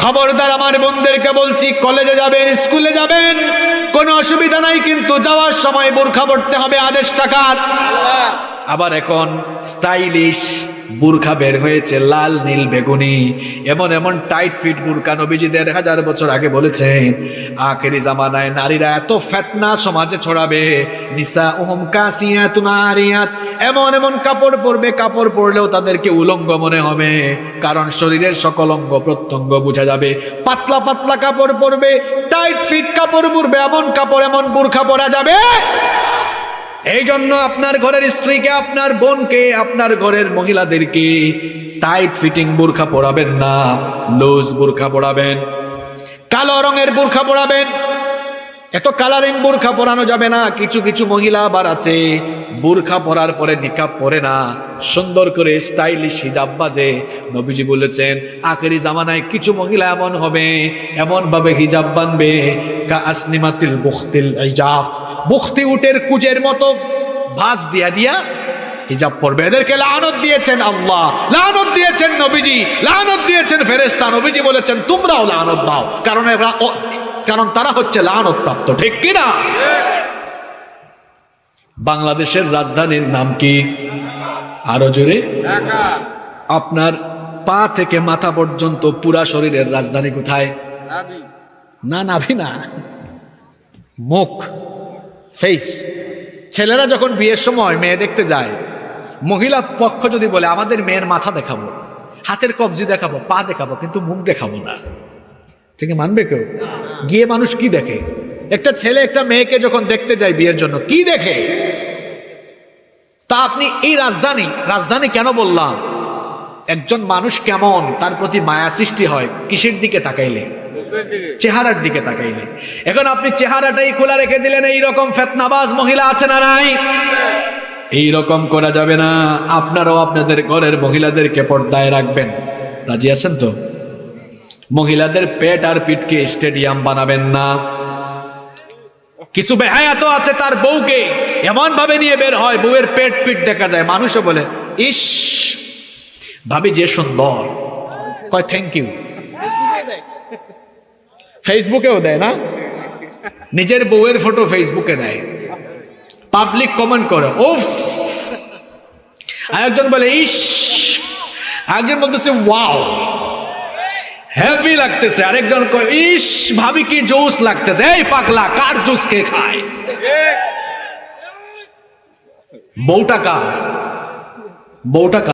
খবরদার আমার বোনদেরকে বলছি, কলেজে যাবেন, স্কুলে যাবেন, কোনো অসুবিধা নাই, কিন্তু যাওয়ার সময় বোরখা পড়তে হবে, আদেশ টাকার। আবার এখন স্টাইলিশ বুরখা বের হয়েছে, লাল নীল বেগুনি, এমন এমন টাইট ফিট বুরখা। নবীজি ১৫০০ বছর আগে বলেছেন, আখেরি জামানায় নারীরা এত ফিতনা সমাজে ছড়াবে, নিসাউহুম কাসিয়াতুন আরিয়াত, এমন এমন কাপড় পরবে, কাপড় পরলেও তাদেরকে উলঙ্গ মনে হবে, কারণ শরীরের সকল অঙ্গ প্রত্যঙ্গ বোঝা যাবে। পাতলা পাতলা কাপড় পরবে, টাইট ফিট কাপড় পরবে, এমন কাপড়, এমন বুরখা পরা যাবে। এই জন্য আপনার ঘরের স্ত্রীকে, আপনার বোনকে, আপনার ঘরের মহিলাদেরকে টাইট ফিটিং বুরখা পরাবেন না, লুজ বুরখা পরাবেন, কালো রঙের বুরখা পরাবেন। এত কালারিং বুরখা পরানো যাবে না। কিছু কিছু মহিলা আবার আছে, বুরখা পরার পরে নিকাব পরে না, সুন্দর করে স্টাইলিশ হিজাব বাজে। নবীজি বলেছেন, আখেরি জামানায় কিছু মহিলা এমন হবে, এমন ভাবে হিজাব বানবে, কা আসনিমাতিল বুখতিল ইজাফ, বুখতি উটের কুজের মতো ভাঁজ দিয়া দিয়া হিজাব পরবে। এদেরকে লানত দিয়েছেন আল্লাহ, লানত দিয়েছেন নবীজি, লানত দিয়েছেন ফেরেশতা। নবীজি বলেছেন, তোমরাও লানত দাও, কারণ তারা হচ্ছে লানত প্রাপ্ত। ঠিক কিনা? বাংলাদেশের রাজধানীর নাম কি? আরো জোরে। আপনার পা থেকে মাথা পর্যন্ত পুরা শরীরের রাজধানী কোথায়? না, নাভি না, মুখ, ফেস। ছেলেরা যখন বিয়ের সময় মেয়ে দেখতে যায়, মহিলা পক্ষ যদি বলে, আমাদের মেয়ের মাথা দেখাবো, হাতের কবজি দেখাবো, পা দেখাবো, কিন্তু মুখ দেখাবো না, ঠিক মানবে কেউ? গিয়ে মানুষ কি দেখে? একটা ছেলে একটা মেয়েকে যখন দেখতে যায় বিয়ের জন্য, কি দেখে? তা আপনি এই রাজধানী কেন বললাম? একজন মানুষ কেমন, তার প্রতি মায়া সৃষ্টি হয় কিসের দিকে তাকাইলে? চেহারার দিকে তাকাইলে। এখন আপনি চেহারাটাই খোলা রেখে দিলেন। এইরকম ফিতনাবাজ মহিলা আছে না নাই? এইরকম করা যাবে না। আপনারাও আপনাদের ঘরের মহিলাদেরকে পর্দায় রাখবেন। রাজি আছেন তো? মহিলাদের পেট আর পিঠকে স্টেডিয়াম বানাবেন না। কিছু বেহায়া তো আছে, তার বউকে এমন ভাবে নিয়ে বের হয়, বউয়ের পেট পিঠ দেখা যায়, মানুষও বলে, ইস ভাবি যে সুন্দর, কয় থ্যাংক ইউ। ফেসবুকেও দেয় না, নিজের বউয়ের ফটো ফেসবুকে দেয়, পাবলিক কমেন্ট করে, উফ। আরেকজন বলে ইস, আরেকজন বলতেছে ওয়াও, হেভি লাগতেছে। আরেকজন কয়, ইস ভাবি কি জুস লাগতেছে। এই পাগলা, কার জুস কে খায়? বউটা কার? বউটা কার?